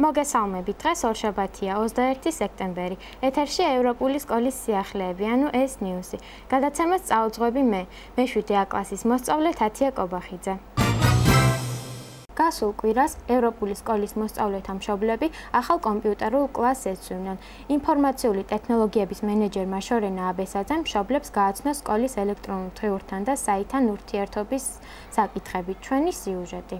მოგესალმებით, დღეს ორშაბათია, 21 სექტემბერი. ეთერში ევროპული სკოლის სიახლეები, ანუ ეს ნიუსი. გადაცემას წაუძღვები მე 7 კლასის მოსწავლე თათია კობახიძე. გასულ კვირას ევროპული სკოლის მოსწავლეთა მშობლები ახალ კომპიუტერულ კლასს ეცვივნენ. ინფორმაციული ტექნოლოგიების მენეჯერმა შორენა აბესაძემ მშობლებს გააცნო სკოლის ელექტრონულ დღიურთან და საიტთან ურთიერთობის საკითხები. ჩვენი სიუჟეტი.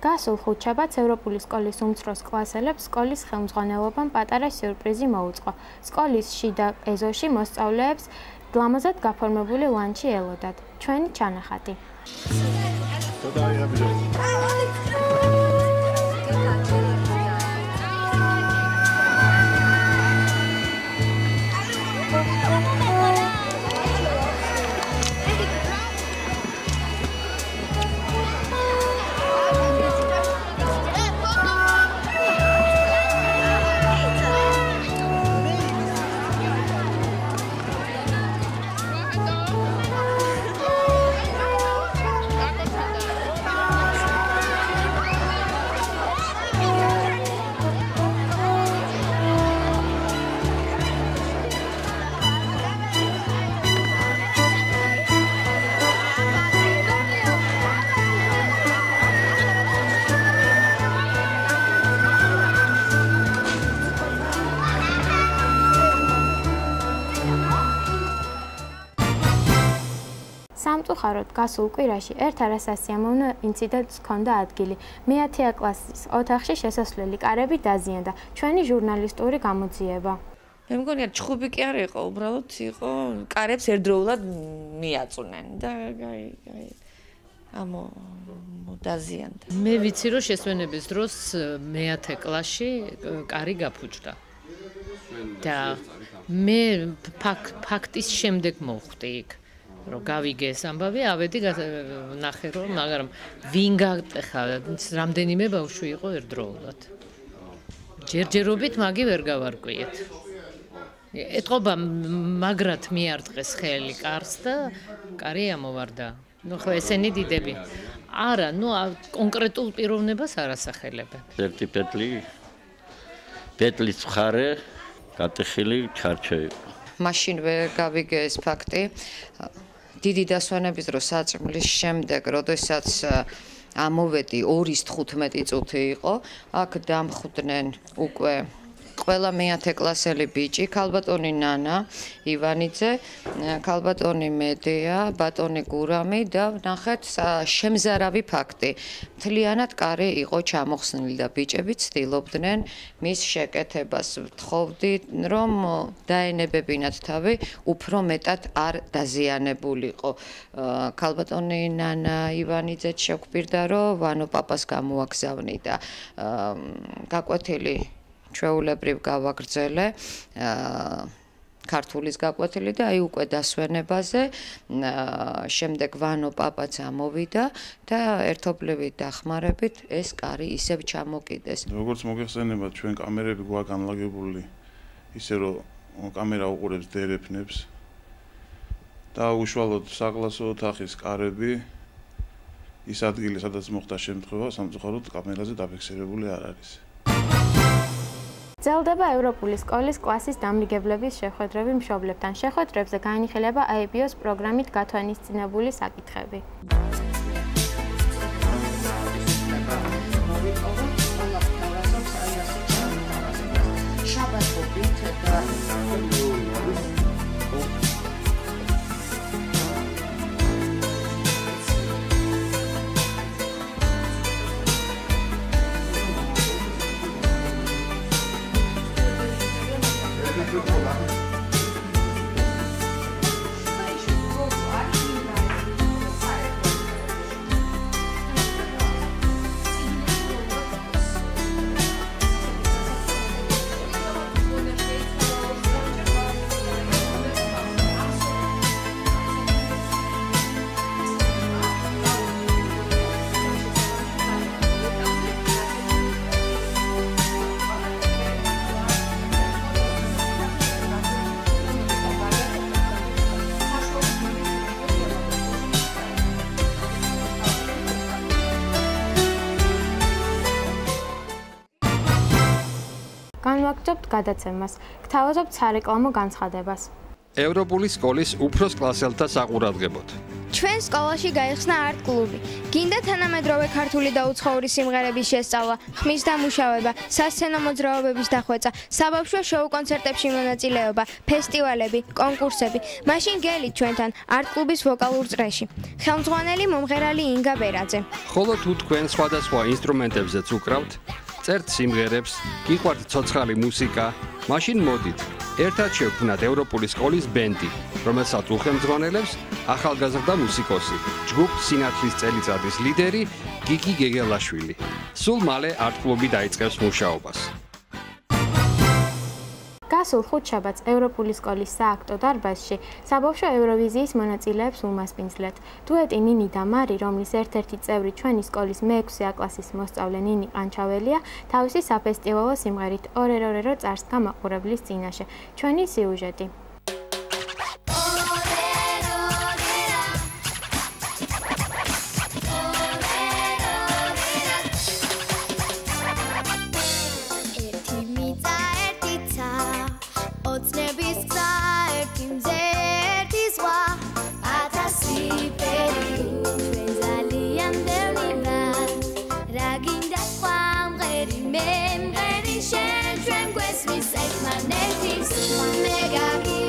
გასულ ხუთშაბათს ევროპული სკოლის უმცროს კლასელებს სკოლის ხელმძღვანელობამ პატარა სიურპრიზი მოუწყო. სკოლის შიდა ეზოში მოსწავლეებს ლამაზად გაფორმებული ლანჩი ელოდათ. ჩვენი ჩანახატი. სამწუხაროდ გასულ კვირაში ერთ არასასიამოვნო ინციდენტს ჰქონდა ადგილი. მე-10 კლასის ოთახში შესასვლელი კარები დაზიანდა. ჩვენი ჟურნალისტური გამოძიება. მე მგონია ჩხუბი კი არ იყო, უბრალოდ იყო კარებს ერთდროულად მიაწუნენ და ამო დაზიანდა. მე ვიცი რომ შესვენების დროს მე-10 კლასში კარი გაფუჭდა. და მე ფაქტის შემდეგ მოვხვდი იქ. რომ გავიგე ეს ამბავი, ავედი ნახე რომ, მაგრამ ვინ გატეხა, რამდენიმე ბავშვი იყო ერთდროულად. ჯერჯერობით მაგი ვერ გავარკვიეთ. ეტყობა მაგრად მიარტყეს ხელი კარს და კარი ამოვარდა. ნუ ხო ესენი დიდები. არა, ნუ კონკრეტულ პიროვნებას არ ასახელებენ. ერთი პეტლის მხარე გატეხილი ჩარჩო იყო. მაშინ ვერ გავიგე ეს ფაქტი. დიდი დასვენების დროს საჭმლის შემდეგ, როდესაც ამოვედი 2:15 წუთი იყო, აქ დამხვდნენ უკვე ყველა მე-10 კლასელი ბიჭი, ქალბატონი ნანა ივანიძე, ქალბატონი მედეა, ბატონი გურამი და ნახეთ შემზარავი ფაქტი. მთლიანად კარი იყო ჩამოხსნილი და ბიჭები ცდილობდნენ მის შეკეთებას. ვთხოვდით, რომ დაენებებინათ თავი, უფრო მეტად არ დაზიანებულიყო. ქალბატონი ნანა ივანიძეც შეგვპირდა, რომ ვანო პაპას გამოაგზავნი და გაკვეთილი ჩვეულებრივ გავაგრძელე ქართულის გაკვეთილი და აი უკვე დასვენებაზე შემდეგ ვანო პაპაც ამოვიდა და ერთობლივით დახმარებით ეს კარი ისევ ჩამოკიდეს. როგორც მოგეხსენებათ, ჩვენ კამერები გვაქვს განლაგებული ისე რომ კამერა უყურებს დერეფნებს და უშუალოდ საკლასო ოთახის კარები ის ადგილი, სადაც მოხდა შემთხვევა, სამწუხაროდ კამერაზე დაფიქსირებული არ არის. გრძელდება ევროპული სკოლის კლასის დამრიგებლების შეხვედრები მშობლებთან. შეხვედრებზე განიხილება ABO-ს პროგრამით გათვალისწინებული საკითხები. განვაგრძობთ გადაცემას. გთავაზობთ სარეკლამო განცხადებას. ევროპული სკოლის უფროს კლასელთა საყურადღებოდ. ჩვენ სკოლაში გაიხსნა არტ კლუბი. გინდა თანამედროვე ქართული და უცხოური სიმღერების შესწავლა, ხმის დამუშავება, სასცენო მოძრაობების დახვეწა, საბავშვო შოუ კონცერტებში მონაწილეობა, ფესტივალები, კონკურსები. მაშინ გელით ჩვენთან არტ კლუბის ვოკალურ წრეში. ხელმძღვანელი მომღერალი ინგა ბერაძე. ხოლო თუ თქვენ სხვადასხვა ინსტრუმენტებზეც უკრავთ, წერთ სიმღერებს, გიყვართ ცოცხალი მუსიკა, მაშინ მოდით. ერთად შევქმნათ ევროპული სკოლის ბენდი, რომელსაც უხელმძღვანელებს ახალგაზრდა მუსიკოსი, ჯგუფ სინათლის წელიწადის ლიდერი გიგი გეგელაშვილი. სულ მალე არტ კლუბი დაიწყებს მუშაობას. გასულ ხუთშაბათს ევროპული სკოლის სააქტო დარბაზში საბავშვო ევროვიზიის მონაწილეებს უმასპინძლეთ. დუეტი ნინი და მარი, რომლის ერთ-ერთი წევრი ჩვენი სკოლის მე-6 კლასის მოსწავლე ნინი ყანჩაველია, თავისი საფესტივალო სიმღერით ორერორერო წარსდგა მაყურებლის წინაშე. ჩვენი სიუჟეტი. Mega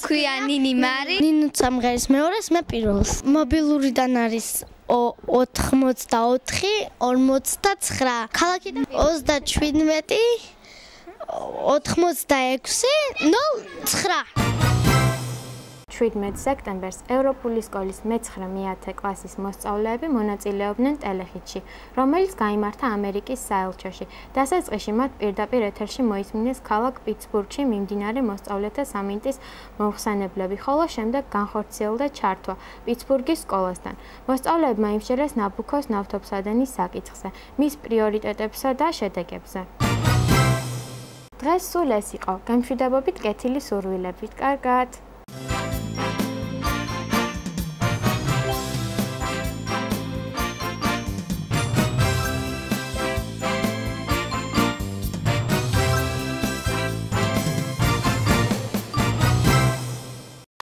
ქვია ნინი მარი. ნინუ სამღერის მეორეს მე პირველს. მობილურიდან არის 84, 49, ქალაქიდან 37, 86, 09. 17 სექტემბერს ევროპული სკოლის მე-9 კლასის მოსწავლეები მონაწილეობდნენ ტელეხიტში, რომელიც გაიმართა ამერიკის საელჩოში. დასაწყისში მათ პირდაპირ ეთერში მოისმინეს ქალაქ პიტსბურგში მიმდინარე მოსწავლეთა სამინტის მოხსენებლები, ხოლო შემდეგ განხორციელდა ჩართვა პიტსბურგის სკოლასთან. მოსწავლეებმა იმსჯელეს ნაბუქოს ნავთობსადენის საკითხზე, მის პრიორიტეტებსა და შედეგებზე. დღეს სულ ეს იყო. გამშვიდობებით კეთილი სურვილებით. კარგად!